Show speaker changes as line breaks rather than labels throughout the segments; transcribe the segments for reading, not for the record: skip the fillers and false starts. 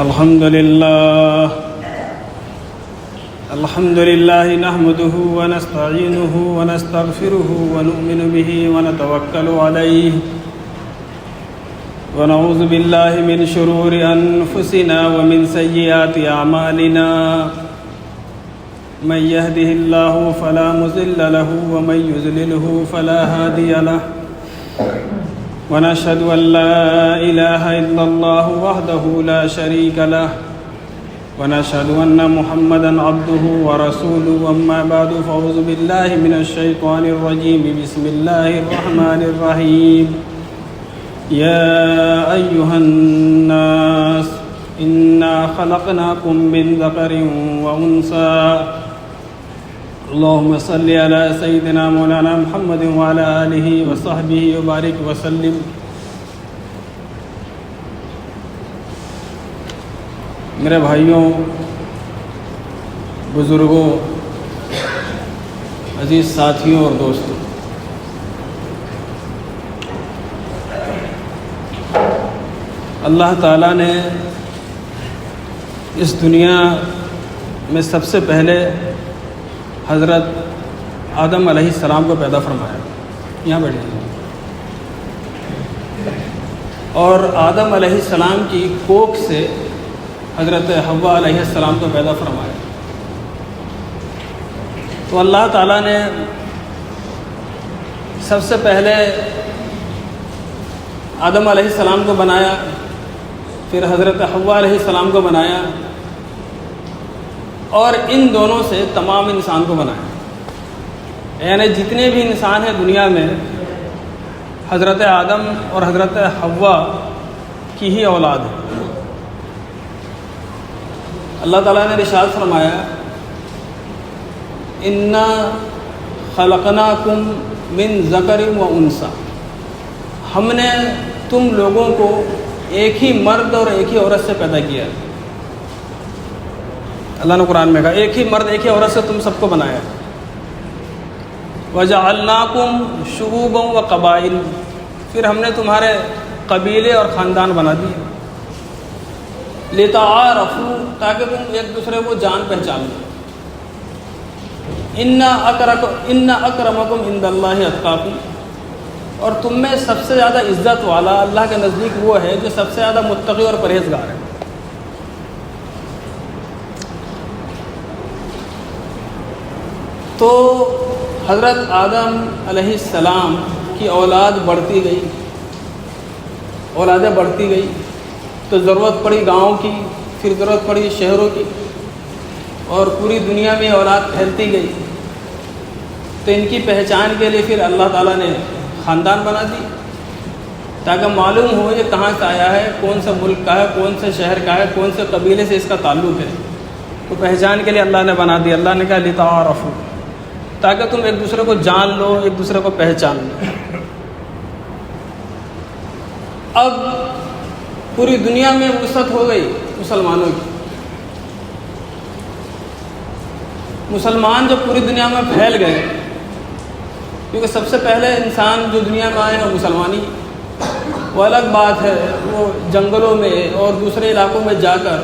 الحمد لله نحمده ونستعينه ونستغفره ونؤمن به ونتوكل عليه ونعوذ بالله من شرور أنفسنا ومن سيئات أعمالنا من يهده الله فلا مضل له ومن يضلله فلا هادي له ونشهد أن لا إله إلا الله وحده لا شريك له ونشهد أن محمدًا عبده ورسوله أما بعد فأعوذ بالله من الشيطان الرجيم بسم الله الرحمن الرحيم يا أيها الناس إنا خلقناكم من ذكر وأنثى اللهم صل على سيدنا مولانا محمد وعلى آله وصحبه وبارك وسلم. میرے بھائیوں، بزرگوں، عزیز ساتھیوں اور دوستوں، اللہ تعالیٰ نے اس دنیا میں سب سے پہلے حضرت آدم علیہ السلام کو پیدا فرمایا. یہاں بیٹھے اور آدم علیہ السلام کی کوکھ سے حضرت حوا علیہ السلام کو پیدا فرمایا. تو اللہ تعالیٰ نے سب سے پہلے آدم علیہ السلام کو بنایا، پھر حضرت حوا علیہ السلام کو بنایا اور ان دونوں سے تمام انسان کو بنایا. یعنی جتنے بھی انسان ہیں دنیا میں حضرت آدم اور حضرت حوا کی ہی اولاد ہے. اللہ تعالیٰ نے ارشاد فرمایا انا خلقناکم من ذکر و انثی، ہم نے تم لوگوں کو ایک ہی مرد اور ایک ہی عورت سے پیدا کیا. اللہ نے قرآن میں کہا ایک ہی مرد ایک ہی عورت سے تم سب کو بنایا. وجعلناکم شعوبا و قبائل، پھر ہم نے تمہارے قبیلے اور خاندان بنا دیے. لتعارفوا، تاکہ تم ایک دوسرے کو جان پہچان لو. ان اکرمکم عند اللہ اتقاکم، اور تم میں سب سے زیادہ عزت والا اللہ کے نزدیک وہ ہے جو سب سے زیادہ متقی اور پرہیزگار ہے. تو حضرت آدم علیہ السلام کی اولاد بڑھتی گئی، اولادیں بڑھتی گئی، تو ضرورت پڑی گاؤں کی، پھر ضرورت پڑی شہروں کی، اور پوری دنیا میں اولاد پھیلتی گئی. تو ان کی پہچان کے لیے پھر اللہ تعالیٰ نے خاندان بنا دی تاکہ معلوم ہو یہ کہاں سے آیا ہے، کون سے ملک کا ہے، کون سے شہر کا ہے، کون سے قبیلے سے اس کا تعلق ہے. تو پہچان کے لیے اللہ نے بنا دی. اللہ نے کہا لتعارفوا، تاکہ تم ایک دوسرے کو جان لو، ایک دوسرے کو پہچان لو. اب پوری دنیا میں وسعت ہو گئی مسلمانوں کی. مسلمان جب پوری دنیا میں پھیل گئے، کیونکہ سب سے پہلے انسان جو دنیا میں آئے ہیں مسلمانی، وہ الگ بات ہے، وہ جنگلوں میں اور دوسرے علاقوں میں جا کر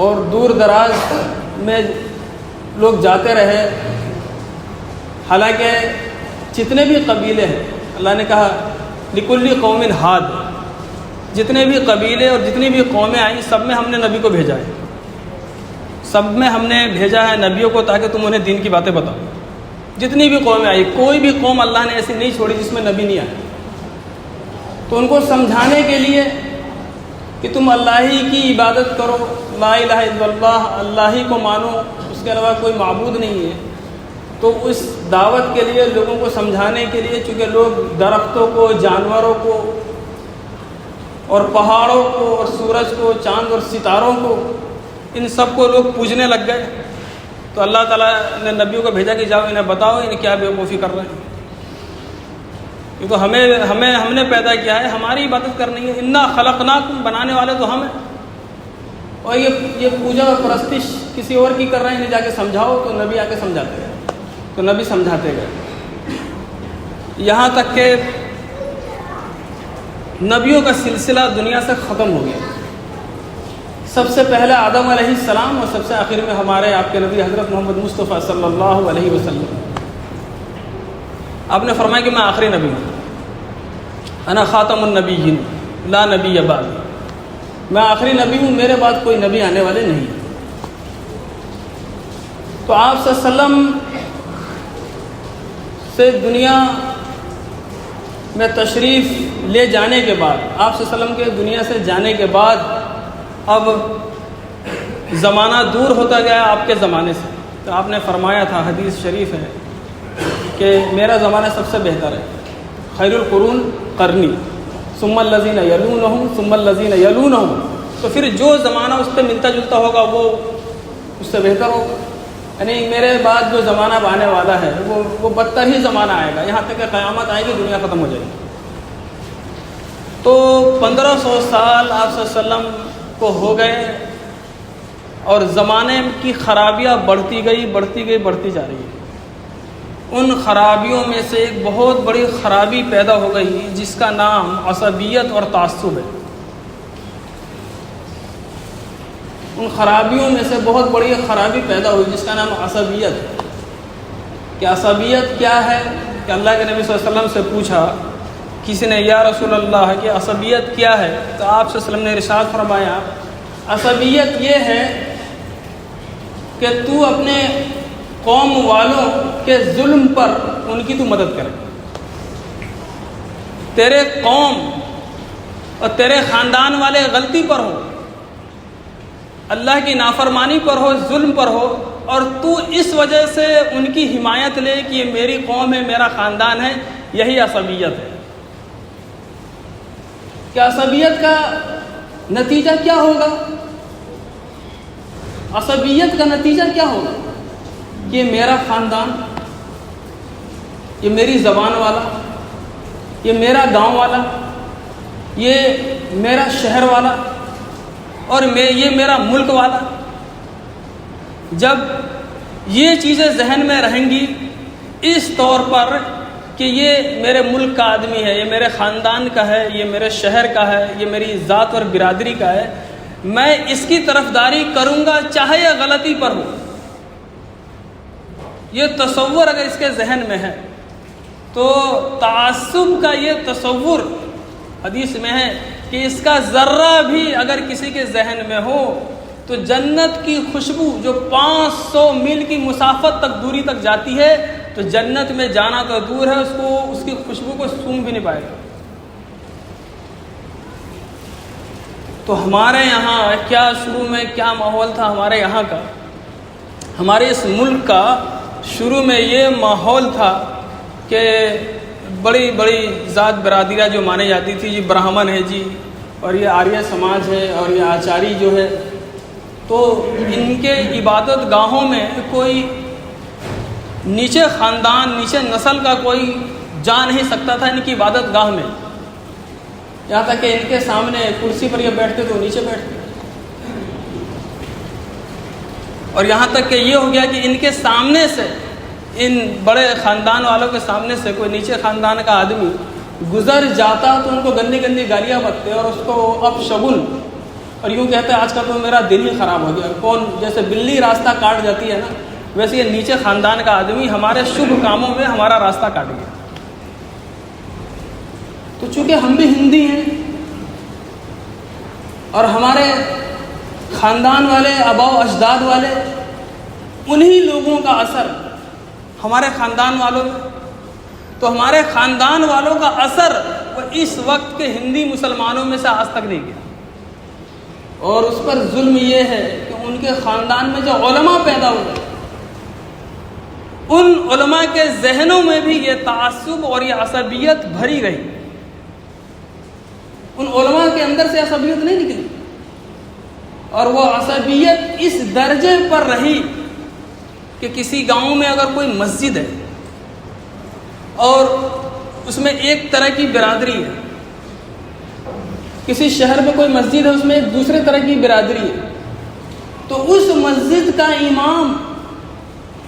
اور دور دراز میں لوگ جاتے رہے. حالانکہ جتنے بھی قبیلے ہیں، اللہ نے کہا لکل قوم ہاد، جتنے بھی قبیلے اور جتنی بھی قومیں آئیں سب میں ہم نے نبی کو بھیجا ہے. سب میں ہم نے بھیجا ہے نبیوں کو تاکہ تم انہیں دین کی باتیں بتاؤ. جتنی بھی قومیں آئی، کوئی بھی قوم اللہ نے ایسی نہیں چھوڑی جس میں نبی نہیں آیا. تو ان کو سمجھانے کے لیے کہ تم اللہ ہی کی عبادت کرو، لا الہ الا اللہ، اللہ ہی کو مانو، اس کے علاوہ کوئی معبود نہیں ہے. تو اس دعوت کے لیے لوگوں کو سمجھانے کے لیے، چونکہ لوگ درختوں کو، جانوروں کو اور پہاڑوں کو اور سورج کو، چاند اور ستاروں کو، ان سب کو لوگ پوجنے لگ گئے. تو اللہ تعالیٰ نے نبیوں کو بھیجا کہ جاؤ انہیں بتاؤ انہیں کیا بیوقوفی کر رہے ہیں. کیونکہ ہم نے پیدا کیا ہے، ہماری عبادت کرنی ہے. انا خلقناکم، بنانے والے تو ہم ہیں. اور یہ پوجا اور پرستش کسی اور کی کر رہے ہیں، انہیں جا کے سمجھاؤ. تو نبی آ کے سمجھاتے گئے، تو نبی سمجھاتے گئے، یہاں تک کہ نبیوں کا سلسلہ دنیا سے ختم ہو گیا. سب سے پہلے آدم علیہ السلام اور سب سے آخر میں ہمارے آپ کے نبی حضرت محمد مصطفیٰ صلی اللہ علیہ وسلم. آپ نے فرمایا کہ میں آخری نبی ہوں. انا خاتم النبیین لا نبی بعدی. میں آخری نبی ہوں، میرے بعد کوئی نبی آنے والے نہیں. تو آپ صلی اللہ علیہ وسلم سے دنیا میں تشریف لے جانے کے بعد، آپ صلی اللہ علیہ وسلم کے دنیا سے جانے کے بعد اب زمانہ دور ہوتا گیا آپ کے زمانے سے. تو آپ نے فرمایا تھا، حدیث شریف ہے کہ میرا زمانہ سب سے بہتر ہے. خیر القرون قرنی ثم الذین یلونہم ثم الذین یلونہم. تو پھر جو زمانہ اس پہ ملتا جلتا ہوگا وہ اس سے بہتر ہوگا. یعنی میرے بعد جو زمانہ اب آنے والا ہے وہ بدتر ہی زمانہ آئے گا، یہاں تک کہ قیامت آئے گی، دنیا ختم ہو جائے گی. تو 1500 سال آپ صلی اللہ علیہ وسلم کو ہو گئے اور زمانے کی خرابیاں بڑھتی گئی جا رہی ہے. ان خرابیوں میں سے ایک بہت بڑی خرابی پیدا ہو گئی جس کا نام عصبیت اور تعصب ہے. ان خرابیوں میں سے بہت بڑی خرابی پیدا ہوئی جس کا نام عصبیت ہے. کہ عصبیت کیا ہے؟ کہ اللہ کے نبی صلی اللہ علیہ وسلم سے پوچھا کسی نے، یا رسول اللہ کہ عصبیت کیا ہے؟ تو آپ صلی اللہ علیہ وسلم نے ارشاد فرمایا، عصبیت یہ ہے کہ تو اپنے قوم والوں کے ظلم پر ان کی تو مدد کرے. تیرے قوم اور تیرے خاندان والے غلطی پر ہو، اللہ کی نافرمانی پر ہو، ظلم پر ہو، اور تو اس وجہ سے ان کی حمایت لے کہ یہ میری قوم ہے، میرا خاندان ہے. یہی عصبیت ہے. کہ عصبیت کا نتیجہ کیا ہوگا؟ عصبیت کا نتیجہ کیا ہوگا؟ یہ میرا خاندان، یہ میری زبان والا، یہ میرا گاؤں والا، یہ میرا شہر والا، اور یہ میرا ملک والا. جب یہ چیزیں ذہن میں رہیں گی اس طور پر کہ یہ میرے ملک کا آدمی ہے، یہ میرے خاندان کا ہے، یہ میرے شہر کا ہے، یہ میری ذات اور برادری کا ہے، میں اس کی طرفداری کروں گا چاہے یہ غلطی پر ہو. یہ تصور اگر اس کے ذہن میں ہے تو تعصب کا یہ تصور حدیث میں ہے کہ اس کا ذرہ بھی اگر کسی کے ذہن میں ہو تو جنت کی خوشبو جو 500 میل کی مسافت تک دوری تک جاتی ہے، تو جنت میں جانا تو دور ہے، اس کی خوشبو کو سونگھ بھی نہیں پائے گا. تو ہمارے یہاں کیا شروع میں کیا ماحول تھا ہمارے یہاں کا؟ ہمارے اس ملک کا شروع میں یہ ماحول تھا کہ بڑی بڑی ذات برادریاں جو مانی جاتی تھی، یہ برہمن ہے جی، اور یہ آریہ سماج ہے، اور یہ آچاری جو ہے، تو ان کے عبادت گاہوں میں کوئی نیچے خاندان، نیچے نسل کا کوئی جا نہیں سکتا تھا ان کی عبادت گاہ میں. یہاں تک کہ ان کے سامنے کرسی پر یہ بیٹھتے تو نیچے بیٹھتے، اور یہاں تک کہ یہ ہو گیا کہ ان کے سامنے سے، ان بڑے خاندان والوں کے سامنے سے کوئی نیچے خاندان کا آدمی گزر جاتا تو ان کو گندی گندی گالیاں بکتے اور اس کو اب شگن، اور یوں کہتے ہیں آج کا تو میرا دل ہی خراب ہو گیا. کون جیسے بلی راستہ کاٹ جاتی ہے نا، ویسے یہ نیچے خاندان کا آدمی ہمارے شبھ کاموں میں ہمارا راستہ کاٹ گیا. تو چونکہ ہم بھی ہندی ہیں اور ہمارے خاندان والے، آباء و اجداد والے، انہی لوگوں کا اثر ہمارے خاندان والوں میں، تو ہمارے خاندان والوں کا اثر وہ اس وقت کے ہندی مسلمانوں میں سے آج تک نہیں گیا. اور اس پر ظلم یہ ہے کہ ان کے خاندان میں جو علماء پیدا ہوئے، ان علماء کے ذہنوں میں بھی یہ تعصب اور یہ عصبیت بھری رہی. ان علماء کے اندر سے عصبیت نہیں نکلی، اور وہ عصبیت اس درجے پر رہی کہ کسی گاؤں میں اگر کوئی مسجد ہے اور اس میں ایک طرح کی برادری ہے، کسی شہر میں کوئی مسجد ہے اس میں ایک دوسرے طرح کی برادری ہے، تو اس مسجد کا امام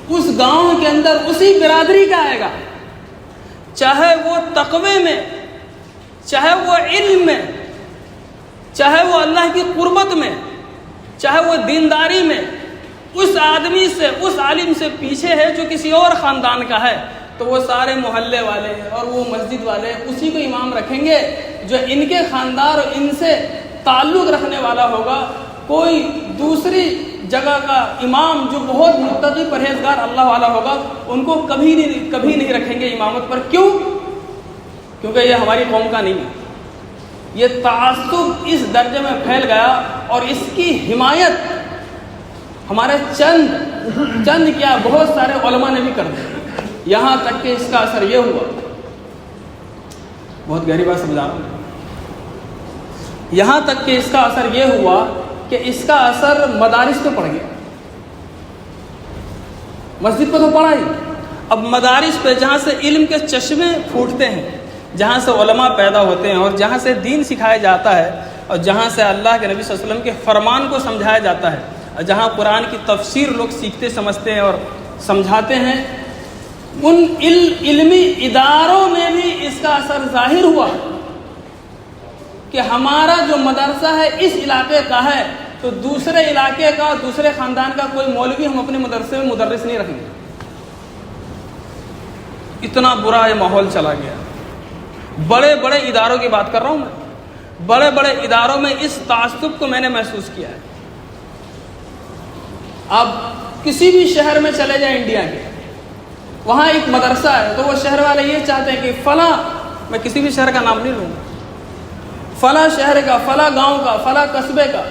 اس گاؤں کے اندر اسی برادری کا آئے گا، چاہے وہ تقوی میں، چاہے وہ علم میں، چاہے وہ اللہ کی قربت میں، چاہے وہ دینداری میں اس آدمی سے، اس عالم سے پیچھے ہے جو کسی اور خاندان کا ہے، تو وہ سارے محلے والے اور وہ مسجد والے اسی کو امام رکھیں گے جو ان کے خاندان اور ان سے تعلق رکھنے والا ہوگا۔ کوئی دوسری جگہ کا امام جو بہت متقی پرہیزگار اللہ والا ہوگا ان کو کبھی نہیں رکھیں گے امامت پر۔ کیوں؟ کیونکہ یہ ہماری قوم کا نہیں ہے۔ یہ تعصب اس درجے میں پھیل گیا اور اس کی حمایت ہمارے چند کیا بہت سارے علماء نے بھی کر دی، یہاں تک کہ اس کا اثر یہ ہوا، بہت گہری بات سمجھا رہا ہوں، یہاں تک کہ اس کا اثر یہ ہوا کہ اس کا اثر مدارس پہ پڑ گیا۔ مسجد پہ تو پڑا ہی، اب مدارس پہ جہاں سے علم کے چشمے پھوٹتے ہیں، جہاں سے علماء پیدا ہوتے ہیں اور جہاں سے دین سکھایا جاتا ہے اور جہاں سے اللہ کے نبی صلی اللہ علیہ وسلم کے فرمان کو سمجھایا جاتا ہے اور جہاں قرآن کی تفسیر لوگ سیکھتے سمجھتے ہیں اور سمجھاتے ہیں، ان علمی اداروں میں بھی اس کا اثر ظاہر ہوا کہ ہمارا جو مدرسہ ہے اس علاقے کا ہے تو دوسرے علاقے کا، دوسرے خاندان کا کوئی مولوی ہم اپنے مدرسے میں مدرس نہیں رکھیں گے۔ اتنا برا یہ ماحول چلا گیا۔ بڑے بڑے اداروں کی بات کر رہا ہوں میں، بڑے بڑے اداروں میں اس تعصب کو میں نے محسوس کیا ہے۔ اب کسی بھی شہر میں چلے جائیں انڈیا کے، وہاں ایک مدرسہ ہے تو وہ شہر والے یہ چاہتے ہیں کہ فلاں، میں کسی بھی شہر کا نام نہیں لوں گا، فلاں شہر کا، فلاں گاؤں کا، فلاں قصبے کا،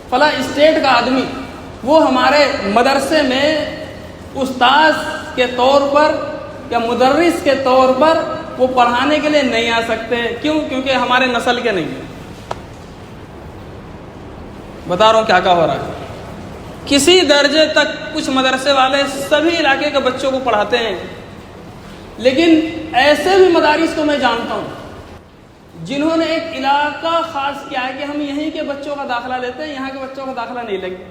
فلاں اسٹیٹ کا آدمی وہ ہمارے مدرسے میں استاذ کے طور پر یا مدرس کے طور پر وہ پڑھانے کے لیے نہیں آ سکتے۔ کیوں؟ کیونکہ ہمارے نسل کے نہیں ہیں۔ بتا رہا ہوں کیا ہو رہا ہے۔ کسی درجے تک کچھ مدرسے والے سبھی علاقے کے بچوں کو پڑھاتے ہیں، لیکن ایسے بھی مدارس کو میں جانتا ہوں جنہوں نے ایک علاقہ خاص کیا ہے کہ ہم یہیں کے بچوں کا داخلہ لیتے ہیں، یہاں کے بچوں کا داخلہ نہیں لیں گے۔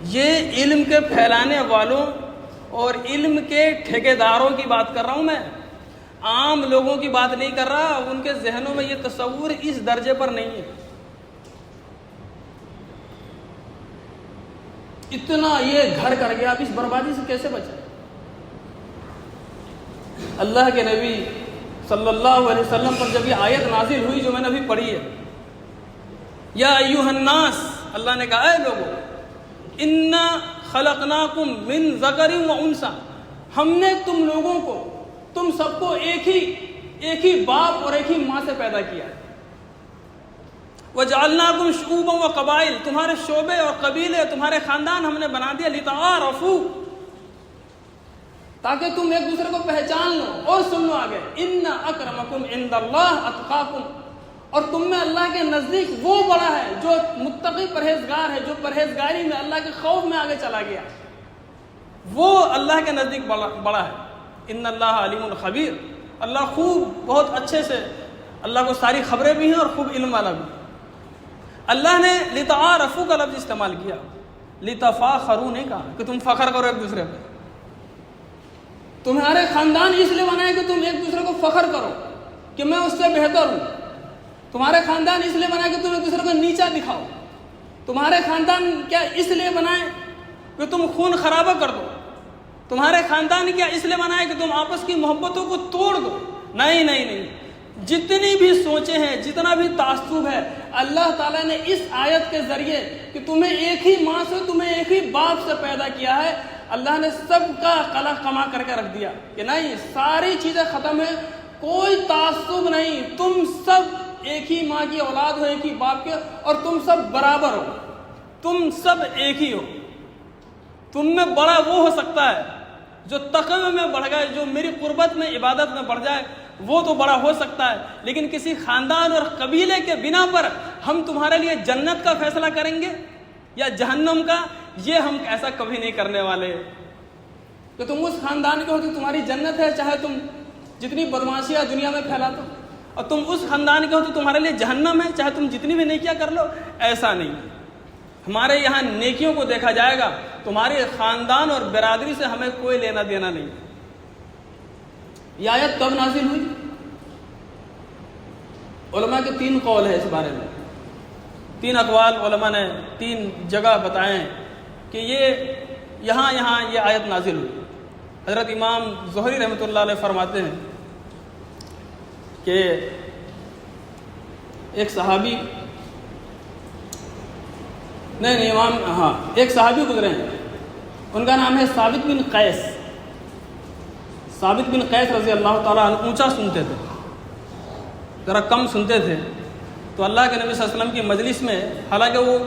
یہ علم کے پھیلانے والوں اور علم کے ٹھیکیداروں کی بات کر رہا ہوں میں، عام لوگوں کی بات نہیں کر رہا۔ ان کے ذہنوں میں یہ تصور اس درجے پر نہیں ہے۔ اتنا یہ گھر کر گیا، اب اس بربادی سے کیسے بچے؟ اللہ کے نبی صلی اللہ علیہ وسلم پر جب یہ آیت نازل ہوئی جو میں نے ابھی پڑھی ہے، یا ایھا الناس، اللہ نے کہا اے لوگوں، انا خلقناکم من ذکر و انثی، ہم نے تم لوگوں کو، تم سب کو ایک ہی باپ اور ایک ہی ماں سے پیدا کیا ہے۔ وجعلناکم شعوبا و قبائل، تمہارے شعبے اور قبیلے، تمہارے خاندان ہم نے بنا دیا، لتعارفوا، تاکہ تم ایک دوسرے کو پہچان لو۔ اور سن لو آگے، ان اکرمکم عند اللہ اتقاکم، اور تم میں اللہ کے نزدیک وہ بڑا ہے جو متقی پرہیزگار ہے، جو پرہیزگاری میں اللہ کے خوف میں آگے چلا گیا، وہ اللہ کے نزدیک بڑا ہے۔ ان اللہ علیم خبیر، اللہ خوب بہت اچھے سے، اللہ کو ساری خبریں بھی ہیں اور خوب علم والا بھی۔ اللہ نے لتعارفوا کا لفظ استعمال کیا، لتفاخروا نہیں کہا کہ تم فخر کرو ایک دوسرے پہ۔ تمہارے خاندان اس لیے بنا ہے کہ تم ایک دوسرے کو فخر کرو کہ میں اس سے بہتر ہوں۔ تمہارے خاندان اس لیے بنا ہے کہ تم ایک دوسرے کو نیچا دکھاؤ۔ تمہارے خاندان کیا اس لیے بنائے کہ تم خون خرابہ کر دو؟ تمہارے خاندان کیا اس لیے بنائے کہ تم آپس کی محبتوں کو توڑ دو؟ نہیں نہیں نہیں، جتنی بھی سوچیں ہیں، جتنا بھی تعصب ہے، اللہ تعالیٰ نے اس آیت کے ذریعے کہ تمہیں ایک ہی ماں سے، تمہیں ایک ہی باپ سے پیدا کیا ہے، اللہ نے سب کا قلق کما کر کے رکھ دیا کہ نہیں، ساری چیزیں ختم ہیں، کوئی تعصب نہیں، تم سب ایک ہی ماں کی اولاد ہو، ایک ہی باپ کے، اور تم سب برابر ہو، تم سب ایک ہی ہو۔ تم میں بڑا وہ ہو سکتا ہے جو تقوی میں بڑھ گئے، جو میری قربت میں، عبادت میں بڑھ جائے، وہ تو بڑا ہو سکتا ہے، لیکن کسی خاندان اور قبیلے کے بنا پر ہم تمہارے لیے جنت کا فیصلہ کریں گے یا جہنم کا، یہ ہم ایسا کبھی نہیں کرنے والے کہ تم اس خاندان کے ہو تو تمہاری جنت ہے، چاہے تم جتنی بدماشیاں دنیا میں پھیلا دو، اور تم اس خاندان کے ہو تو تمہارے لیے جہنم ہے، چاہے تم جتنی بھی نیکیاں کر لو۔ ایسا نہیں، ہمارے یہاں نیکیوں کو دیکھا جائے گا، تمہارے خاندان اور برادری سے ہمیں کوئی لینا دینا نہیں۔ یہ آیت کب نازل ہوئی؟ علماء کے 3 قول ہے اس بارے میں۔ 3 اقوال علماء نے 3 جگہ بتائے ہیں کہ یہاں یہ آیت نازل ہوئی۔ حضرت امام زہری رحمۃ اللہ علیہ فرماتے ہیں کہ ایک صحابی ایک صحابی گزرے ہیں، ان کا نام ہے ثابت بن قیس۔ ثابت بن قیس رضی اللہ تعالیٰ عنہ اونچا سنتے تھے، ذرا کم سنتے تھے، تو اللہ کے نبی صلی اللہ علیہ وسلم کی مجلس میں حالانکہ وہ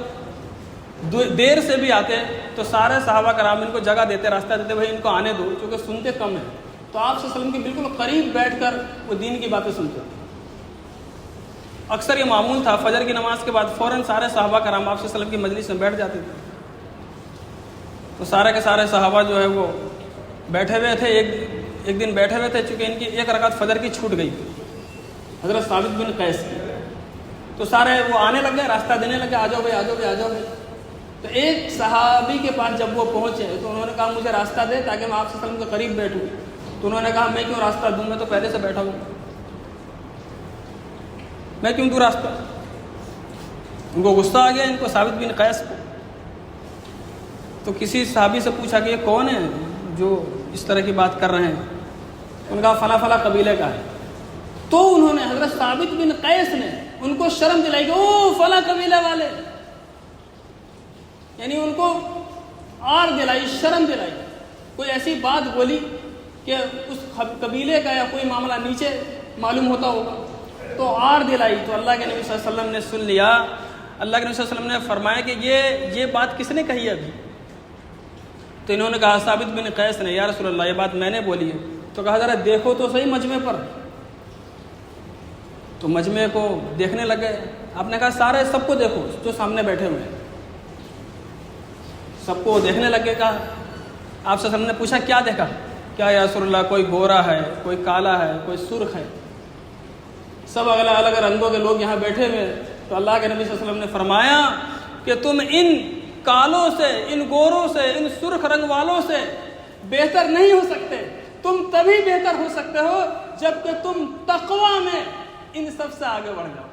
دیر سے بھی آتے تو سارے صحابہ کرام ان کو جگہ دیتے، راستہ دیتے، بھائی ان کو آنے دو، کیونکہ سنتے کم ہیں۔ تو آپ صلی اللہ علیہ وسلم کے بالکل قریب بیٹھ کر وہ دین کی باتیں سنتے تھے۔ اکثر یہ معمول تھا، فجر کی نماز کے بعد فوراً سارے صحابہ کرام آپ صلی اللہ علیہ وسلم کی مجلس میں بیٹھ جاتے تھے۔ تو سارے کے سارے صحابہ جو ہے وہ بیٹھے ہوئے تھے، ایک دن بیٹھے ہوئے تھے، چونکہ ان کی 1 رکعت فجر کی چھوٹ گئی تھی حضرت ثابت بن قیس کی۔ تو سارے وہ آنے لگ گئے، راستہ دینے لگے، آ جاؤ بھائی۔ تو ایک صحابی کے پاس جب وہ پہنچے تو انہوں نے کہا مجھے راستہ دے تاکہ میں آپ صلی اللہ علیہ وسلم کے قریب بیٹھوں۔ تو انہوں نے کہا میں کیوں راستہ دوں، میں تو پہلے سے بیٹھا ہوں، میں کیوں دوں راستہ۔ ان کو غصہ آ گیا، ان کو ثابت بن قیس کو۔ تو کسی صحابی سے پوچھا کہ یہ کون ہے جو اس طرح کی بات کر رہے ہیں؟ ان کا فلاں قبیلے کا ہے۔ تو انہوں نے حضرت ثابت بن قیس نے ان کو شرم دلائی کہ او فلاں قبیلے والے، یعنی ان کو آر دلائی، شرم دلائی، کوئی ایسی بات بولی کہ اس قبیلے کا یا کوئی معاملہ نیچے معلوم ہوتا ہوگا، تو آر دلائی۔ تو اللہ کے نبی صلی اللہ علیہ وسلم نے سن لیا۔ اللہ کے نبی صلی اللہ علیہ وسلم نے فرمایا کہ یہ بات کس نے کہی ہے ابھی؟ تو انہوں نے کہا ثابت بن قیس نے، یا رسول اللہ یہ بات میں نے بولی ہے۔ تو کہا ذرا دیکھو تو صحیح مجمع پر۔ تو مجمع کو دیکھنے لگے۔ آپ نے کہا سب کو دیکھو جو سامنے بیٹھے ہوئے ہیں، سب کو دیکھنے لگے۔ کہا آپ صلی اللہ علیہ وسلم نے پوچھا کیا دیکھا؟ کیا یا رسول اللہ کوئی گورا ہے، کوئی کالا ہے، کوئی سرخ ہے، سب الگ الگ رنگوں کے لوگ یہاں بیٹھے ہوئے۔ تو اللہ کے نبی صلی اللہ علیہ وسلم نے فرمایا کہ تم ان کالوں سے، ان گوروں سے، ان سرخ رنگ والوں سے بہتر نہیں ہو سکتے۔ تم تبھی بہتر ہو سکتے ہو جب کہ تم تقوی میں ان سب سے آگے بڑھ جاؤ،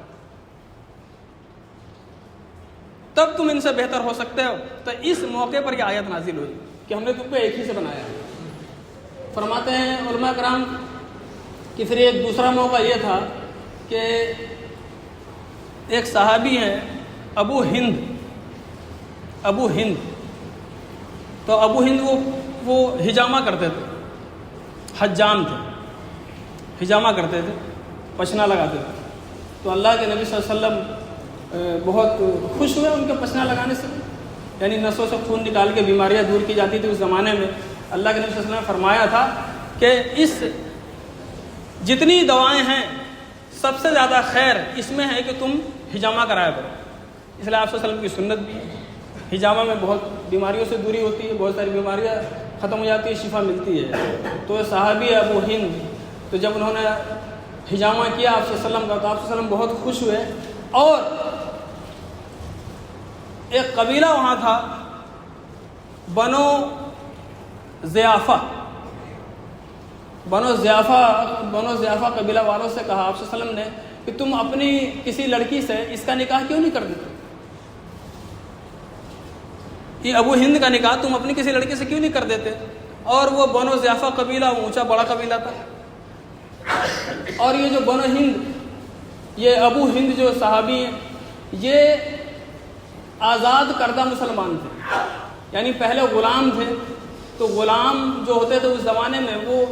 تب تم ان سے بہتر ہو سکتے ہو۔ تو اس موقع پر یہ آیت نازل ہوئی کہ ہم نے تم کو ایک ہی سے بنایا۔ فرماتے ہیں علماء کرام کہ پھر ایک دوسرا موقع یہ تھا کہ ایک صحابی ہیں ابو ہند۔ تو ابو ہند وہ حجامہ کرتے تھے، حجام تھے، حجامہ کرتے تھے، پشنا لگاتے تھے۔ تو اللہ کے نبی صلی اللہ علیہ وسلم بہت خوش ہوئے ان کے پشنا لگانے سے، یعنی نسوں سے خون نکال کے بیماریاں دور کی جاتی تھی اس زمانے میں۔ اللہ کے نبی صلی اللہ علیہ وسلم نے فرمایا تھا کہ اس جتنی دوائیں ہیں سب سے زیادہ خیر اس میں ہے کہ تم حجامہ کرایا کرو۔ اس لیے آپ صلی اللہ علیہ وسلم کی سنت بھی ہے، حجامہ میں بہت بیماریوں سے دوری ہوتی ہے، بہت ساری بیماریاں ختم ہو جاتی ہے، شفا ملتی ہے۔ تو صحابی ابو ہند، تو جب انہوں نے حجامہ کیا آپ صلی اللہ علیہ وسلم کا تو آپ صلی اللہ علیہ وسلم بہت خوش ہوئے۔ اور ایک قبیلہ وہاں تھا بنو ضیافہ قبیلہ والوں سے کہا آپ صلی اللہ علیہ وسلم نے کہ تم اپنی کسی لڑکی سے اس کا نکاح کیوں نہیں کر دیتے؟ یہ ابو ہند کا نکاح تم اپنی کسی لڑکی سے کیوں نہیں کر دیتے؟ اور وہ بنو ضیافہ قبیلہ اونچا بڑا قبیلہ تھا، اور یہ جو بنو ہند، یہ ابو ہند جو صحابی ہیں، یہ آزاد کردہ مسلمان تھے، یعنی پہلے غلام تھے۔ تو غلام جو ہوتے تھے اس زمانے میں وہ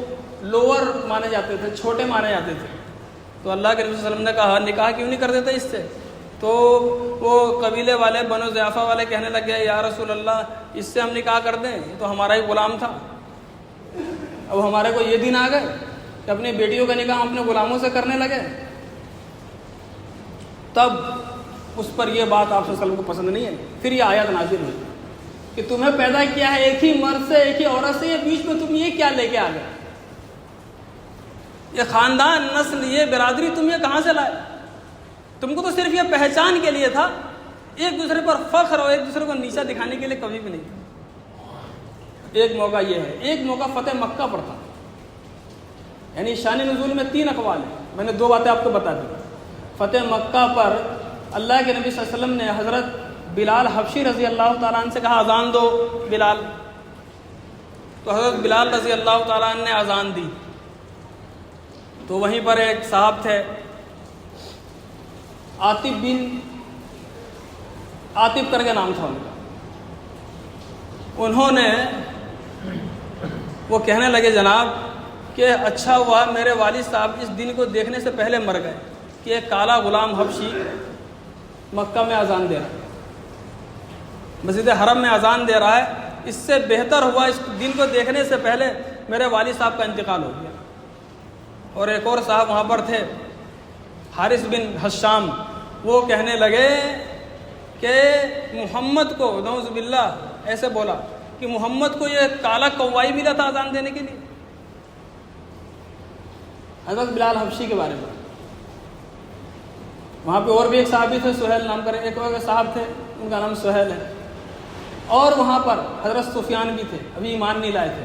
لوور مانے جاتے تھے، چھوٹے مانے جاتے تھے۔ تو اللہ کے نبی صلی اللہ علیہ وسلم نے کہا نکاح کیوں نہیں کر دیتے اس سے؟ تو وہ قبیلے والے بنو ضیافہ والے کہنے لگے یا رسول اللہ اس سے ہم نکاح کر دیں، یہ تو ہمارا ہی غلام تھا، اب ہمارے کو یہ دن آ گئے کہ اپنی بیٹیوں کا نکاح اپنے غلاموں سے کرنے لگے۔ تب اس پر یہ بات آپ صلی اللہ علیہ وسلم کو پسند نہیں ہے۔ پھر یہ آیت نازل ہوئی کہ تمہیں پیدا کیا ہے ایک ہی مرد سے، ایک ہی عورت سے، یہ بیچ میں تم یہ کیا لے کے آ گئے؟ یہ خاندان، نسل، یہ برادری تم یہ کہاں سے لائے؟ تم کو تو صرف یہ پہچان کے لیے تھا، ایک دوسرے پر فخر اور ایک دوسرے کو نیچا دکھانے کے لیے کبھی بھی نہیں۔ ایک موقع یہ ہے، ایک موقع فتح مکہ پر تھا، یعنی شان نزول میں 3 اقوال ہیں، میں نے 2 باتیں آپ کو بتا دی۔ فتح مکہ پر اللہ کے نبی صلی اللہ علیہ وسلم نے حضرت بلال حبشی رضی اللہ تعالیٰ عنہ سے کہا اذان دو بلال، تو حضرت بلال رضی اللہ تعالیٰ عنہ نے اذان دی. تو وہیں پر ایک صاحب تھے عاطف کر کے نام تھا ان کا. انہوں نے وہ کہنے لگے جناب کہ اچھا ہوا میرے والد صاحب اس دن کو دیکھنے سے پہلے مر گئے کہ ایک کالا غلام حبشی مکہ میں اذان دے رہا ہے، مسجد حرم میں اذان دے رہا ہے. اس سے بہتر ہوا اس دن کو دیکھنے سے پہلے میرے والد صاحب کا انتقال ہو گیا. اور ایک اور صاحب وہاں پر تھے حارث بن حشام، وہ کہنے لگے کہ محمد کو نعوذ باللہ ایسے بولا کہ محمد کو یہ کالا کوائی ملا تھا اذان دینے کے لیے. حضرت بلال حبشی کے بارے میں وہاں پہ اور بھی ایک صحابی تھے سہیل نام کر ایک اور صاحب تھے ان کا نام سہیل ہے. اور وہاں پر حضرت سفیان بھی تھے، ابھی ایمان نہیں لائے تھے.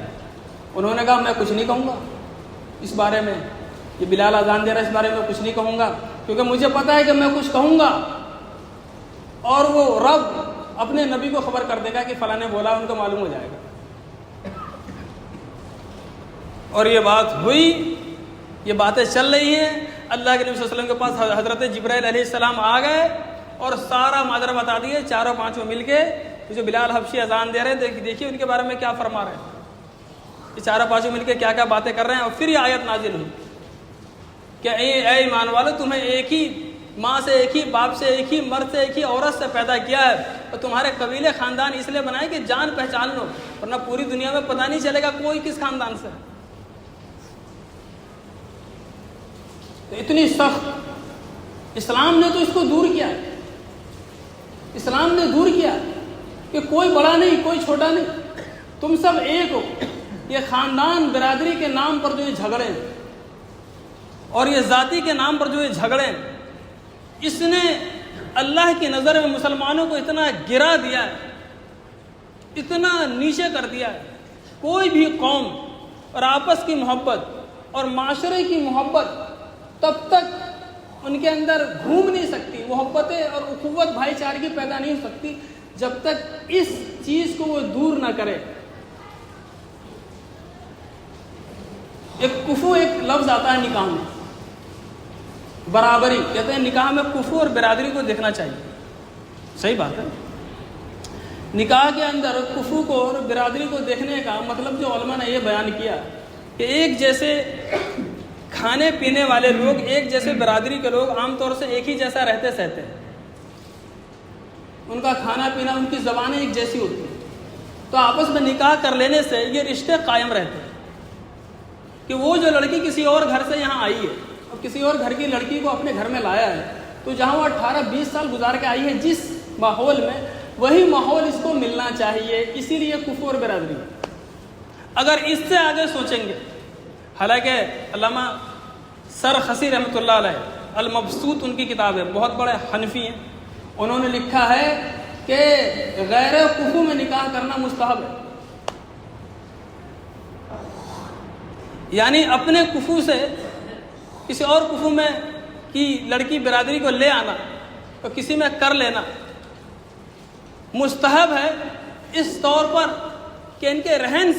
انہوں نے کہا میں کچھ نہیں کہوں گا اس بارے میں، یہ بلال اذان دے رہا ہے اس بارے میں کچھ نہیں کہوں گا، کیونکہ مجھے پتہ ہے کہ میں کچھ کہوں گا اور وہ رب اپنے نبی کو خبر کر دے گا کہ فلاں نے بولا، ان کو معلوم ہو جائے گا. اور یہ بات ہوئی، یہ باتیں چل رہی ہیں. اللہ کے نبی صلی اللہ علیہ وسلم کے پاس حضرت جبرائیل علیہ السلام آ گئے اور سارا ماجرا بتا دیے، چاروں پانچوں مل کے جو بلال حبشی اذان دے رہے ہیں دیکھیے ان کے بارے میں کیا فرما رہے ہیں. یہ چاروں پانچوں مل کے کیا کیا باتیں کر رہے ہیں. اور پھر یہ آیت نازل ہوئی کہ اے ایمان والو، تمہیں ایک ہی ماں سے ایک ہی باپ سے ایک ہی مرد سے ایک ہی عورت سے پیدا کیا ہے اور تمہارے قبیلے خاندان اس لیے بنائے کہ جان پہچان لو، ورنہ پوری دنیا میں پتہ نہیں چلے گا کوئی کس خاندان سے. تو اتنی سخت اسلام نے تو اس کو دور کیا، اسلام نے دور کیا کہ کوئی بڑا نہیں کوئی چھوٹا نہیں، تم سب ایک ہو. یہ خاندان برادری کے نام پر جو یہ جھگڑے ہیں اور یہ ذاتی کے نام پر جو یہ جھگڑے ہیں، اس نے اللہ کی نظر میں مسلمانوں کو اتنا گرا دیا ہے، اتنا نیچے کر دیا ہے. کوئی بھی قوم اور آپس کی محبت اور معاشرے کی محبت تب تک ان کے اندر گھوم نہیں سکتی، محبتیں اور اخوت بھائی چارگی پیدا نہیں ہو سکتی جب تک اس چیز کو وہ دور نہ کرے. ایک کفو ایک لفظ آتا ہے نکاح میں، برابری کہتے ہیں نکاح میں کفو اور برادری کو دیکھنا چاہیے. صحیح بات ہے. نکاح کے اندر کفو کو اور برادری کو دیکھنے کا مطلب جو علماء نے یہ بیان کیا کہ ایک جیسے کھانے پینے والے لوگ، ایک جیسے برادری کے لوگ عام طور سے ایک ہی جیسا رہتے سہتے ہیں، ان کا کھانا پینا ان کی زبانیں ایک جیسی ہوتی ہیں، تو آپس میں نکاح کر لینے سے یہ رشتے قائم رہتے ہیں. کہ وہ جو لڑکی کسی اور گھر سے یہاں آئی ہے اور کسی اور گھر کی لڑکی کو اپنے گھر میں لایا ہے، تو جہاں وہ 18-20 سال گزار کے آئی ہے جس ماحول میں، وہی ماحول اس کو ملنا چاہیے. اسی لیے کفر اور برادری. اگر اس سے آگے سوچیں گے، حالانکہ علامہ سرخسی رحمۃ اللہ علیہ المبسوط ان کی کتاب ہے، بہت بڑے حنفی ہیں، انہوں نے لکھا ہے کہ غیر کفو میں نکاح کرنا مستحب ہے. یعنی اپنے کفو سے کسی اور کفو میں کی لڑکی برادری کو لے آنا اور کسی میں کر لینا مستحب ہے، اس طور پر کہ ان کے رہن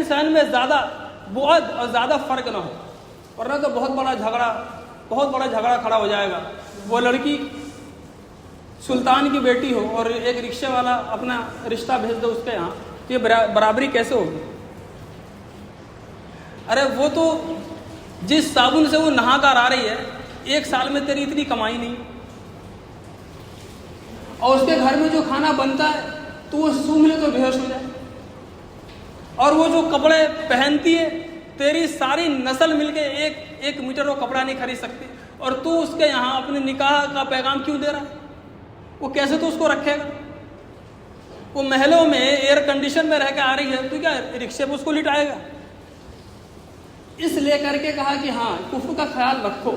سہن میں زیادہ بعد اور زیادہ فرق نہ ہو، ورنہ تو بہت بڑا جھگڑا کھڑا ہو جائے گا. وہ لڑکی سلطان کی بیٹی ہو اور ایک رکشے والا اپنا رشتہ بھیج دو اس کے یہاں، تو یہ برابری کیسے ہوگی؟ ارے وہ تو جس صابن سے وہ نہا کر آ رہی ہے، ایک سال میں تیری اتنی کمائی نہیں، اور اس کے گھر میں جو کھانا بنتا ہے تو وہ سونگھ لے تو بے ہوش ہو جائے، اور وہ جو کپڑے پہنتی ہے تیری ساری نسل مل کے ایک میٹر وہ کپڑا نہیں خرید سکتی، اور تو اس کے یہاں اپنے نکاح کا پیغام کیوں دے رہا ہے؟ وہ کیسے تو اس کو رکھے گا؟ وہ محلوں میں ایئر کنڈیشن میں رہ کے آ رہی ہے تو کیا رکشے پہ اس کو لٹائے گا؟ اس لے کر کے کہا کہ ہاں کفر کا خیال رکھو،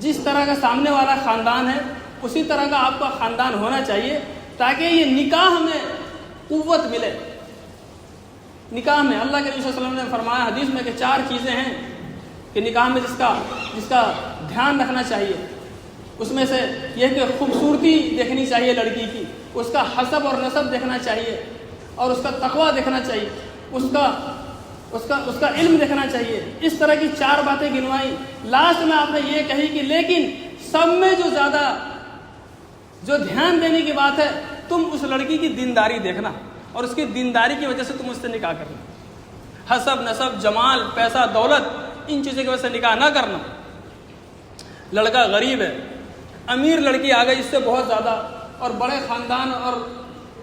جس طرح کا سامنے والا خاندان ہے اسی طرح کا آپ کا خاندان ہونا چاہیے، تاکہ یہ نکاح میں قوت ملے. نکاح میں اللہ کے نبی صلی اللہ علیہ وسلم نے فرمایا حدیث میں کہ 4 چیزیں ہیں کہ نکاح میں جس کا دھیان رکھنا چاہیے. اس میں سے یہ کہ خوبصورتی دیکھنی چاہیے لڑکی کی، اس کا حسب اور نسب دیکھنا چاہیے، اور اس کا تقویٰ دیکھنا چاہیے، اس کا علم دیکھنا چاہیے۔ اس طرح کی 4 باتیں گنوائی۔ لاسٹ میں آپ نے یہ کہی کہ لیکن سب میں جو زیادہ جو دھیان دینے کی بات ہے، تم اس لڑکی کی دینداری دیکھنا، اور اس کی دینداری کی وجہ سے تم اس سے نکاح کرنا۔ حسب نسب جمال پیسہ دولت ان چیزوں کی وجہ سے نکاح نہ کرنا۔ لڑکا غریب ہے، امیر لڑکی آ گئی اس سے بہت زیادہ، اور بڑے خاندان اور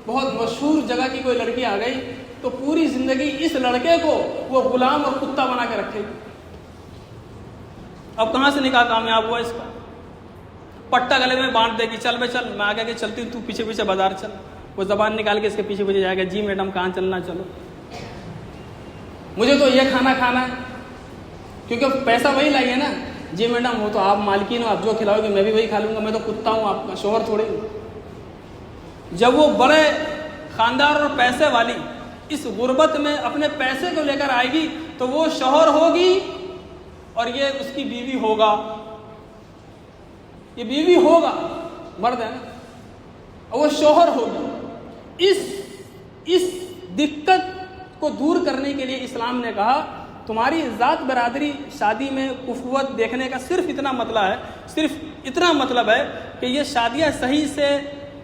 بہت مشہور جگہ کی کوئی لڑکی آ گئی، تو پوری زندگی اس لڑکے کو وہ غلام اور کتا بنا کے رکھے گی۔ اب کہاں سے نکاح کامیاب ہوا اس کا؟ پٹا گلے میں بانٹ دے گی، چل بے چل، میں آگے چلتی ہوں، تو پیچھے پیچھے بازار چل۔ وہ زبان نکال کے اس کے پیچھے پیچھے جائے گا، جی میڈم کہاں چلنا، چلو مجھے تو یہ کھانا کھانا ہے، کیونکہ پیسہ وہی لائیے نا۔ جی میڈم وہ تو آپ مالکین ہو، آپ جو کھلاؤ گے میں بھی وہی کھا لوں گا، میں تو کتا ہوں، آپ کا شوہر تھوڑے ہوں۔ جب وہ بڑے خاندان اور پیسے والی اس غربت میں اپنے پیسے کو لے کر آئے گی، تو وہ شوہر ہوگی اور یہ اس کی بیوی ہوگا، یہ بیوی ہوگا، مرد ہے نا، اور وہ شوہر ہوگی۔ اس دقت کو دور کرنے کے لیے اسلام نے کہا تمہاری ذات برادری شادی میں اخوت دیکھنے کا صرف اتنا مطلب ہے کہ یہ شادیاں صحیح سے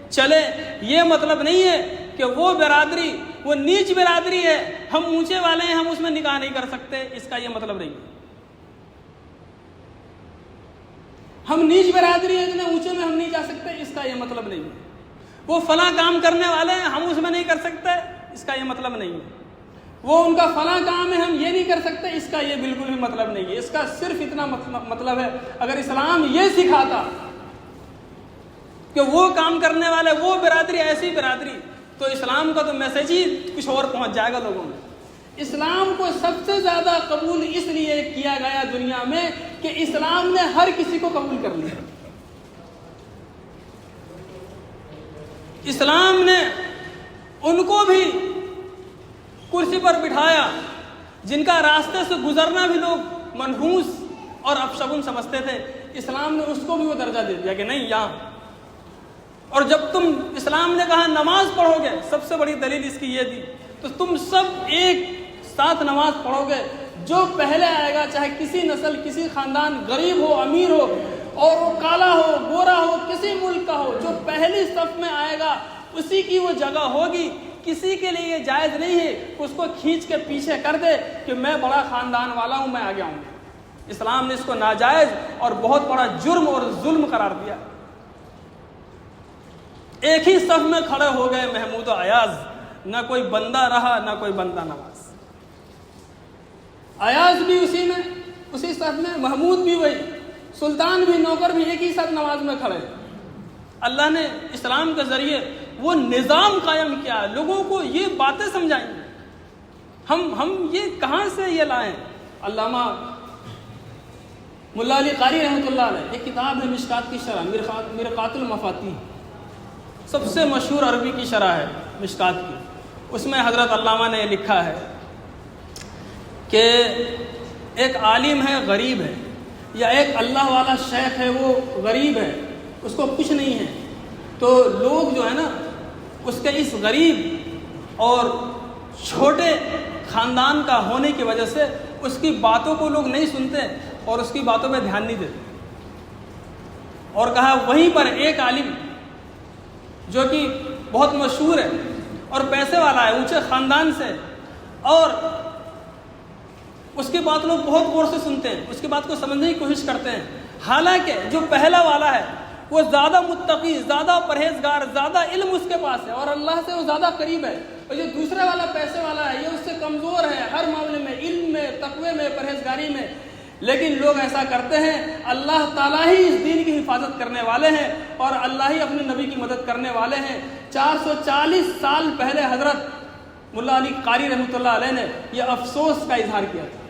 چلے۔ یہ مطلب نہیں ہے کہ وہ برادری وہ نیچ برادری ہے، ہم اونچے والے ہیں، ہم اس میں نکاح نہیں کر سکتے، اس کا یہ مطلب نہیں ہے۔ ہم نیچ برادری ہے، اتنے اونچے میں ہم نہیں جا سکتے، اس کا یہ مطلب نہیں ہے۔ وہ فلاں کام کرنے والے ہیں، ہم اس میں نہیں کر سکتے، اس کا یہ مطلب نہیں ہے۔ وہ ان کا فلاں کام ہے، ہم یہ نہیں کر سکتے، اس کا یہ بالکل بھی مطلب نہیں ہے۔ اس کا صرف اتنا مطلب ہے، اگر اسلام یہ سکھاتا کہ وہ کام کرنے والے وہ برادری ایسی برادری، تو اسلام کا تو میسج ہی کچھ اور پہنچ جائے گا لوگوں میں۔ اسلام کو سب سے زیادہ قبول اس لیے کیا گیا دنیا میں کہ اسلام نے ہر کسی کو قبول کر لیا۔ اسلام نے ان کو بھی کرسی پر بٹھایا جن کا راستے سے گزرنا بھی لوگ منحوس اور اپشگن سمجھتے تھے، اسلام نے اس کو بھی وہ درجہ دے دیا کہ نہیں یہاں۔ اور جب تم اسلام نے کہا نماز پڑھو گے، سب سے بڑی دلیل اس کی یہ تھی، تو تم سب ایک ساتھ نماز پڑھو گے، جو پہلے آئے گا چاہے کسی نسل کسی خاندان غریب ہو امیر ہو، اور وہ کالا ہو گورا ہو کسی ملک کا ہو، جو پہلی صف میں آئے گا اسی کی وہ جگہ ہوگی۔ کسی کے لیے یہ جائز نہیں ہے کہ اس کو کھینچ کے پیچھے کر دے کہ میں بڑا خاندان والا ہوں، میں آگے آؤں گا۔ اسلام نے اس کو ناجائز اور بہت بڑا جرم اور ظلم قرار دیا۔ ایک ہی صف میں کھڑے ہو گئے محمود و ایاز، نہ کوئی بندہ رہا نہ کوئی بندہ نواز۔ ایاز بھی اسی صف میں، محمود بھی وہی، سلطان بھی نوکر بھی ایک ہی ساتھ نماز میں کھڑے۔ اللہ نے اسلام کے ذریعے وہ نظام قائم کیا، لوگوں کو یہ باتیں سمجھائیں۔ ہم یہ کہاں سے یہ لائیں؟ علامہ ملا علی قاری رحمۃ اللہ علیہ ایک کتاب ہے مشکات کی شرح، مرقات المفاتیح، سب سے مشہور عربی کی شرح ہے مشکات کی۔ اس میں حضرت علامہ نے لکھا ہے کہ ایک عالم ہے غریب ہے، یا ایک اللہ والا شیخ ہے وہ غریب ہے، اس کو کچھ نہیں ہے، تو لوگ جو ہے نا اس کے اس غریب اور چھوٹے خاندان کا ہونے کی وجہ سے اس کی باتوں کو لوگ نہیں سنتے اور اس کی باتوں پہ دھیان نہیں دیتے۔ اور کہا وہیں پر ایک عالم جو کہ بہت مشہور ہے اور پیسے والا ہے، اونچے خاندان سے، اور اس کی بات لوگ بہت غور سے سنتے ہیں، اس کی بات کو سمجھنے کی کوشش کرتے ہیں، حالانکہ جو پہلا والا ہے وہ زیادہ متقی، زیادہ پرہیزگار، زیادہ علم اس کے پاس ہے اور اللہ سے وہ زیادہ قریب ہے، اور جو دوسرا والا پیسے والا ہے یہ اس سے کمزور ہے ہر معاملے میں، علم میں، تقوی میں، پرہیزگاری میں۔ لیکن لوگ ایسا کرتے ہیں، اللہ تعالیٰ ہی اس دین کی حفاظت کرنے والے ہیں اور اللہ ہی اپنے نبی کی مدد کرنے والے ہیں۔ 440 سال پہلے حضرت ملا علی قاری رحمۃ اللہ علیہ نے یہ افسوس کا اظہار کیا تھا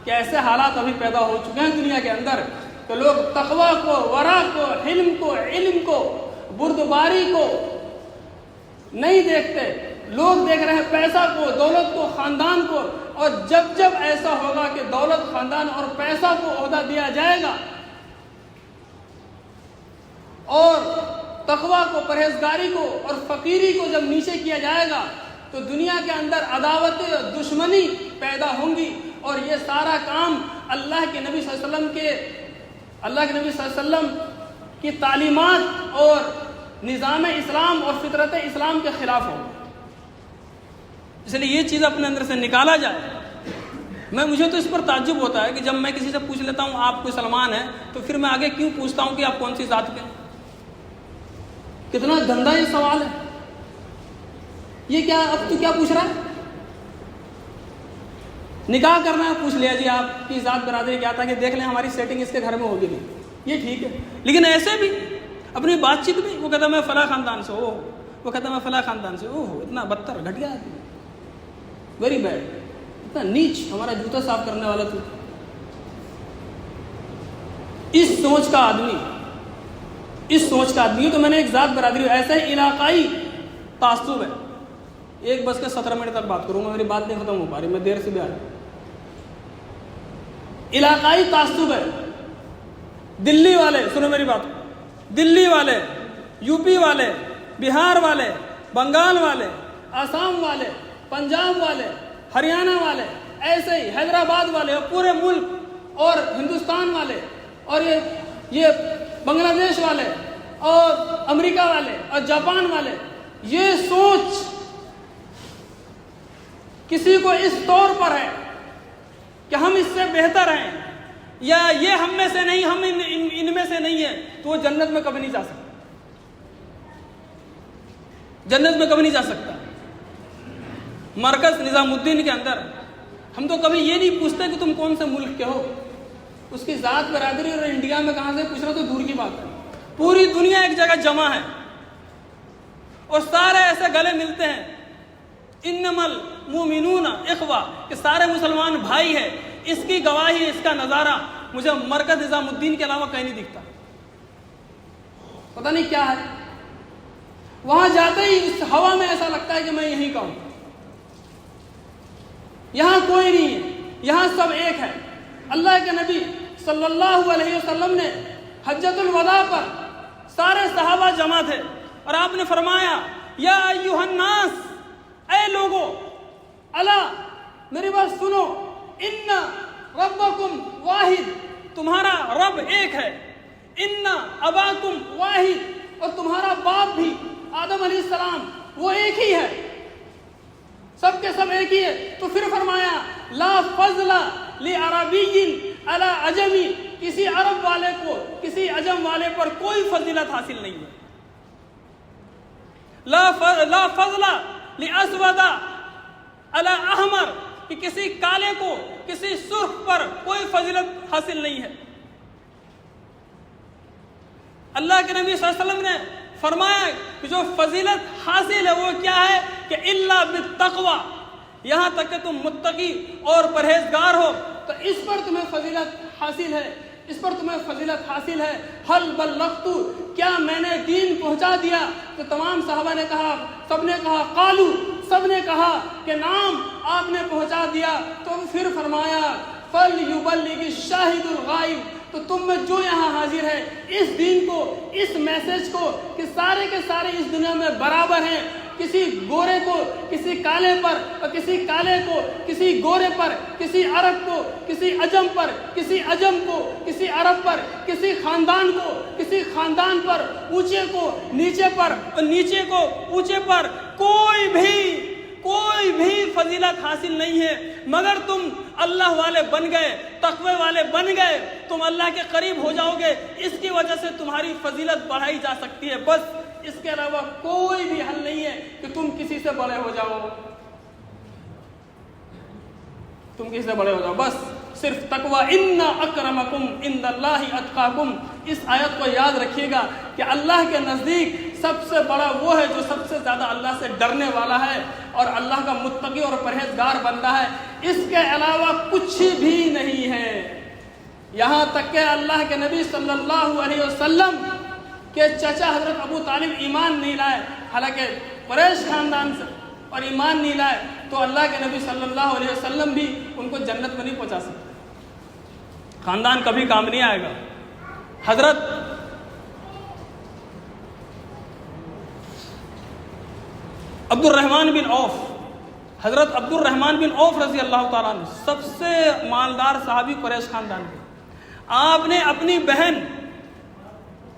کہ ایسے حالات ابھی پیدا ہو چکے ہیں دنیا کے اندر کہ لوگ تقوی کو، ورع کو، حلم کو، علم کو، بردباری کو نہیں دیکھتے، لوگ دیکھ رہے ہیں پیسہ کو، دولت کو، خاندان کو، اور جب ایسا ہوگا کہ دولت، خاندان اور پیسہ کو عہدہ دیا جائے گا اور تقوی کو، پرہیزگاری کو اور فقیری کو جب نیچے کیا جائے گا تو دنیا کے اندر عداوت اور دشمنی پیدا ہوں گی، اور یہ سارا کام اللہ کے نبی صلی اللہ علیہ وسلم کی تعلیمات اور نظام اسلام اور فطرت اسلام کے خلاف ہوگا۔ اس لیے یہ چیز اپنے اندر سے نکالا جائے۔ مجھے تو اس پر تعجب ہوتا ہے کہ جب میں کسی سے پوچھ لیتا ہوں آپ کوئی مسلمان ہیں، تو پھر میں آگے کیوں پوچھتا ہوں کہ آپ کون سی ذات کے ہیں؟ کتنا گندا یہ سوال ہے۔ یہ کیا اب تو کیا پوچھ رہا ہے؟ نکاح کرنا ہے، پوچھ لیا جی آپ کی ذات برادری کیا تھا کہ دیکھ لیں ہماری سیٹنگ اس کے گھر میں ہوگی نہیں، یہ ٹھیک ہے۔ لیکن ایسے بھی اپنی بات چیت میں وہ کہتا میں فلاں خاندان سے، وہ کہتا میں فلاں خاندان سے، اتنا بدتر گھٹیا آدمی، ویری بیڈ، اتنا نیچ، ہمارا جوتا صاف کرنے والا تو۔ اس سوچ کا آدمی تو میں نے ایک ذات برادری، ایسا ہی علاقائی تعصب ہے۔ ایک بس کے 17 منٹ تک بات کروں گا، میری بات نہیں ختم ہو پا رہی، میں دیر سے بھی آ رہا ہوں۔ علاقائی تعصب ہے۔ دلی والے، سنو میری بات، دلی والے، یو پی والے، بہار والے، بنگال والے، آسام والے، پنجاب والے، ہریانہ والے، ایسے ہی حیدرآباد والے، اور پورے ملک اور ہندوستان والے، اور یہ بنگلہ دیش والے اور امریکہ والے اور جاپان والے، یہ سوچ کسی کو اس طور پر ہے کہ ہم اس سے بہتر ہیں یا یہ ہم میں سے نہیں، ہم ان میں سے نہیں ہیں، تو وہ جنت میں کبھی نہیں جا سکتا، جنت میں کبھی نہیں جا سکتا۔ مرکز نظام الدین کے اندر ہم تو کبھی یہ نہیں پوچھتے کہ تم کون سے ملک کے ہو، اس کی ذات برادری اور انڈیا میں کہاں سے پوچھنا تو دور کی بات ہے۔ پوری دنیا ایک جگہ جمع ہے اور سارے ایسے گلے ملتے ہیں، انما المؤمنون اخوہ، کہ سارے مسلمان بھائی ہیں۔ اس کی گواہی، اس کا نظارہ مجھے مرکز نظام الدین کے علاوہ کہیں نہیں دکھتا، پتہ نہیں کیا ہے۔ وہاں جاتے ہی اس ہوا میں ایسا لگتا ہے کہ میں یہیں کا ہوں، یہاں کوئی نہیں ہے، یہاں سب ایک ہے۔ اللہ کے نبی صلی اللہ علیہ وسلم نے حجۃ الوداع پر سارے صحابہ جمع تھے اور آپ نے فرمایا یا ایھا الناس، اے لوگو، الا میری بات سنو، ان ربکم واحد، تمہارا رب ایک ہے، ان اباکم واحد، اور تمہارا باپ بھی آدم علیہ السلام وہ ایک ہی ہے، سب کے سب ایک ہی ہے۔ تو پھر فرمایا لا فضل لعربی علی عجمی، کسی عرب والے کو کسی عجم والے پر کوئی فضیلت حاصل نہیں ہے۔ لا فضل لاسود علی احمر، کہ کسی کالے کو کسی سرخ پر کوئی فضیلت حاصل نہیں ہے۔ اللہ کے نبی صلی اللہ علیہ وسلم نے فرمایا کہ جو فضیلت حاصل ہے وہ کیا ہے کہ الا بالتقوی، یہاں تک کہ تم متقی اور پرہیزگار ہو تو اس پر تمہیں فضیلت حاصل ہے، اس پر تمہیں فضیلت حاصل ہے۔ حل بلغت، کیا میں نے دین پہنچا دیا؟ تو تمام صحابہ نے کہا، سب نے کہا قالو، سب نے کہا کہ نام آپ نے پہنچا دیا۔ تو پھر فرمایا فلیبلغ الشاہد الغائب، تو تم میں جو یہاں حاضر ہے اس دین کو، اس میسج کو، کہ سارے کے سارے اس دنیا میں برابر ہیں، کسی گورے کو کسی کالے پر، اور کسی کالے کو کسی گورے پر، کسی عرب کو کسی عجم پر، کسی عجم کو کسی عرب پر، کسی خاندان کو کسی خاندان پر، اونچے کو نیچے پر اور نیچے کو اونچے پر، کوئی بھی فضیلت حاصل نہیں ہے، مگر تم اللہ والے بن گئے، تقوی والے بن گئے، تم اللہ کے قریب ہو جاؤ گے، اس کی وجہ سے تمہاری فضیلت بڑھائی جا سکتی ہے، بس اس کے علاوہ کوئی بھی حل نہیں ہے کہ تم کسی سے بڑے ہو جاؤ، تم کسی سے بڑے ہو جاؤ، بس صرف تقوی۔ ان اکرمکم عند اللہ اتقاکم، اس آیت کو یاد رکھیے گا کہ اللہ کے نزدیک سب سے بڑا وہ ہے جو سب سے زیادہ اللہ سے ڈرنے والا ہے اور اللہ کا متقی اور پرہیزگار بندہ ہے، اس کے علاوہ کچھ بھی نہیں ہے۔ یہاں تک کہ اللہ کے نبی صلی اللہ علیہ وسلم کے چچا حضرت ابو طالب ایمان نہیں لائے، حالانکہ قریش خاندان سے، اور ایمان نہیں لائے، تو اللہ کے نبی صلی اللہ علیہ وسلم بھی ان کو جنت میں نہیں پہنچا سکتے، خاندان کبھی کام نہیں آئے گا۔ حضرت عبد الرحمن بن عوف، حضرت عبد الرحمن بن عوف رضی اللہ تعالیٰ عنہ سب سے مالدار صحابی قریش خاندان کے، آپ نے اپنی بہن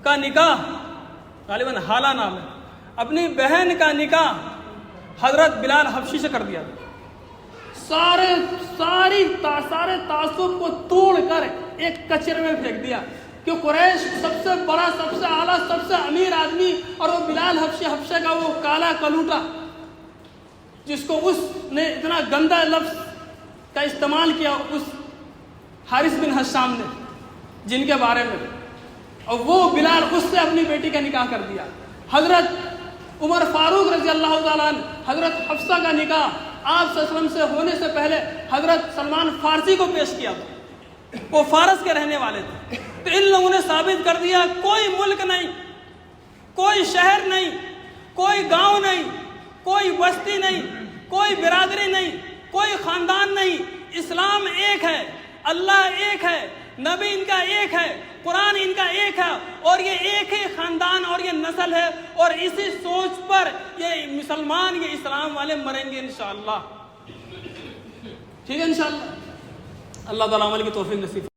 کا نکاح، غالباً حالہ نام ہے، اپنی بہن کا نکاح حضرت بلال حبشی سے کر دیا. سارے تعصب کو توڑ کر ایک کچرے میں پھینک دیا کہ قریش سب سے بڑا، سب سے اعلیٰ، سب سے امیر آدمی، اور وہ بلال حبشی، حبشہ کا وہ کالا کلوٹا جس کو اس نے اتنا گندا لفظ کا استعمال کیا اس حارث بن حشام نے جن کے بارے میں، اور وہ بلال اس سے اپنی بیٹی کا نکاح کر دیا. حضرت عمر فاروق رضی اللہ تعالیٰ عنہ حضرت حفصہ کا نکاح آپ صلی اللہ علیہ وسلم سے ہونے سے پہلے حضرت سلمان فارسی کو پیش کیا تھا، وہ فارس کے رہنے والے تھے. تو ان لوگوں نے ثابت کر دیا کوئی ملک نہیں، کوئی شہر نہیں، کوئی گاؤں نہیں، کوئی بستی نہیں، کوئی برادری نہیں، کوئی خاندان نہیں، اسلام ایک ہے، اللہ ایک ہے، نبی ان کا ایک ہے، قرآن ان کا ایک ہے، اور یہ ایک ہی خاندان اور یہ نسل ہے، اور اسی سوچ پر یہ مسلمان، یہ اسلام والے مریں گے انشاءاللہ. ٹھیک ہے انشاءاللہ. اللہ تعالیٰ عمل کی توفیق نصیب